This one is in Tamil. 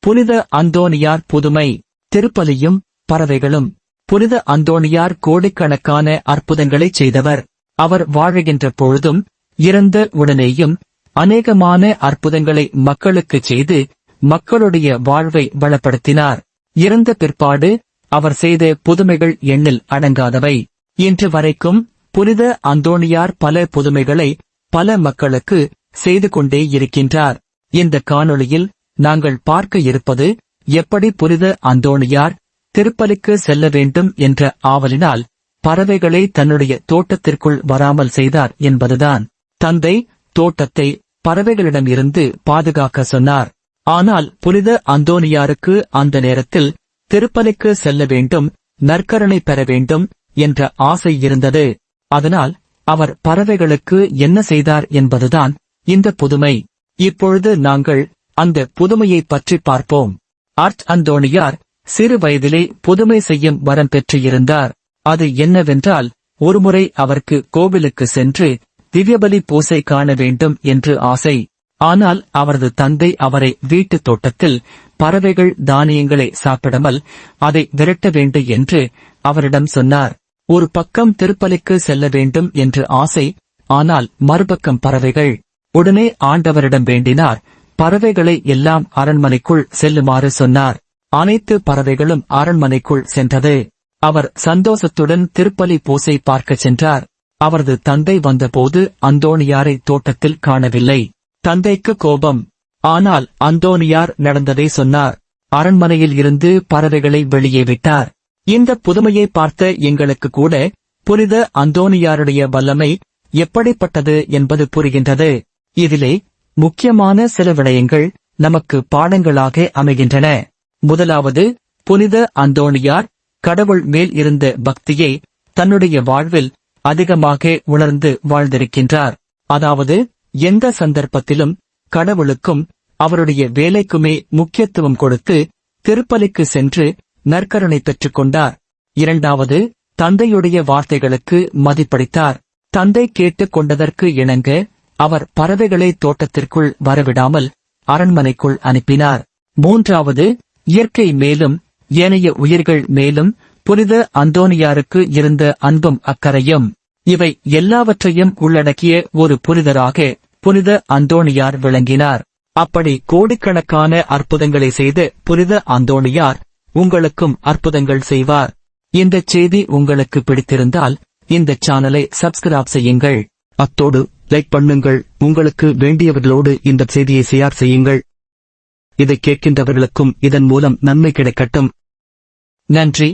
புனித அந்தோணியார் புதுமை. திருப்பலியும் பறவைகளும். புனித அந்தோணியார் கோடிக்கணக்கான அற்புதங்களைச் செய்தவர். அவர் வாழுகின்ற பொழுதும் இறந்த உடனேயும் அநேகமான அற்புதங்களை மக்களுக்குச் செய்து மக்களுடைய வாழ்வை வளப்படுத்தினார். இறந்த பிற்பாடு அவர் செய்த புதுமைகள் எண்ணில் அடங்காதவை. இன்று வரைக்கும் புனித அந்தோணியார் பல புதுமைகளை பல மக்களுக்கு செய்து கொண்டே இருக்கின்றார். இந்த காணொளியில் நாங்கள் பார்க்க இருப்பது எப்படி புனித அந்தோணியார் திருப்பலிக்கு செல்ல வேண்டும் என்ற ஆவலினால் பறவைகளை தன்னுடைய தோட்டத்திற்குள் வராமல் செய்தார் என்பதுதான். தந்தை தோட்டத்தை பறவைகளிடமிருந்து பாதுகாக்க சொன்னார். ஆனால் புனித அந்தோணியாருக்கு அந்த நேரத்தில் திருப்பலிக்கு செல்ல வேண்டும், நற்கருணை பெற வேண்டும் என்ற ஆசை இருந்தது. அதனால் அவர் பறவைகளுக்கு என்ன செய்தார் என்பதுதான் இந்த புதுமை. இப்பொழுது நாங்கள் அந்த புதுமையை பற்றி பார்ப்போம். அந்தோணியார் சிறு வயதிலே புதுமை செய்யும் வரம் பெற்றிருந்தார். அது என்னவென்றால், ஒருமுறை அவருக்கு கோவிலுக்கு சென்று திவ்யபலி பூசை காண வேண்டும் என்று ஆசை. ஆனால் அவரது தந்தை அவரை வீட்டுத் தோட்டத்தில் பறவைகள் தானியங்களை சாப்பிடாமல் அதை விரட்ட வேண்டும் என்று அவரிடம் சொன்னார். ஒரு பக்கம் திருப்பலிக்கு செல்ல வேண்டும் என்று ஆசை, ஆனால் மறுபக்கம் பறவைகள். உடனே ஆண்டவரிடம் வேண்டினார். பறவைகளை எல்லாம் அரண்மனைக்குள் செல்லுமாறு சொன்னார். அனைத்து பறவைகளும் அரண்மனைக்குள் சென்றது. அவர் சந்தோஷத்துடன் திருப்பலி பூசை பார்க்கச் சென்றார். அவரது தந்தை வந்தபோது அந்தோணியாரை தோட்டத்தில் காணவில்லை. தந்தைக்கு கோபம். ஆனால் அந்தோணியார் நடந்ததை சொன்னார். அரண்மனையில் இருந்து பறவைகளை வெளியே விட்டார். இந்த புதுமையை பார்த்த எங்களுக்கு கூட புனித அந்தோணியாருடைய வல்லமை எப்படிப்பட்டது என்பது புரிகின்றது. இதிலே முக்கியமான சில விடயங்கள் நமக்கு பாடங்களாக அமைகின்றன. முதலாவது, புனித அந்தோணியார் கடவுள் மேல் இருந்த பக்தியை தன்னுடைய வாழ்வில் அதிகமாக உணர்ந்து வாழ்ந்திருக்கின்றார். அதாவது எந்த சந்தர்ப்பத்திலும் கடவுளுக்கும் அவருடைய வேலைக்குமே முக்கியத்துவம் கொடுத்து திருப்பலிக்கு சென்று நற்கருணை பெற்றுக் கொண்டார். இரண்டாவது, தந்தையுடைய வார்த்தைகளுக்கு மதிப்பளித்தார். தந்தை கேட்டுக் கொண்டதற்கு இணங்க அவர் பறவைகளை தோட்டத்திற்குள் வரவிடாமல் அரண்மனைக்குள் அனுப்பினார். மூன்றாவது, இயற்கை மேலும் ஏனைய உயிர்கள் மேலும் புனித அந்தோணியாருக்கு இருந்த அன்பும் அக்கறையும். இவை எல்லாவற்றையும் உள்ளடக்கிய ஒரு புனிதராக புனித அந்தோணியார் விளங்கினார். அப்படி கோடிக்கணக்கான அற்புதங்களை செய்த புனித அந்தோணியார் உங்களுக்கும் அற்புதங்கள் செய்வார். இந்த செய்தி உங்களுக்கு பிடித்திருந்தால் இந்த சேனலை சப்ஸ்கிரைப் செய்யுங்கள். அத்தோடு லைக் பண்ணுங்கள். உங்களுக்கு வேண்டியவர்களோடு இந்த செய்தியை ஷேர் செய்யுங்கள். இதை கேட்கின்றவர்களுக்கும் இதன் மூலம் நன்மை கிடைக்கட்டும். நன்றி.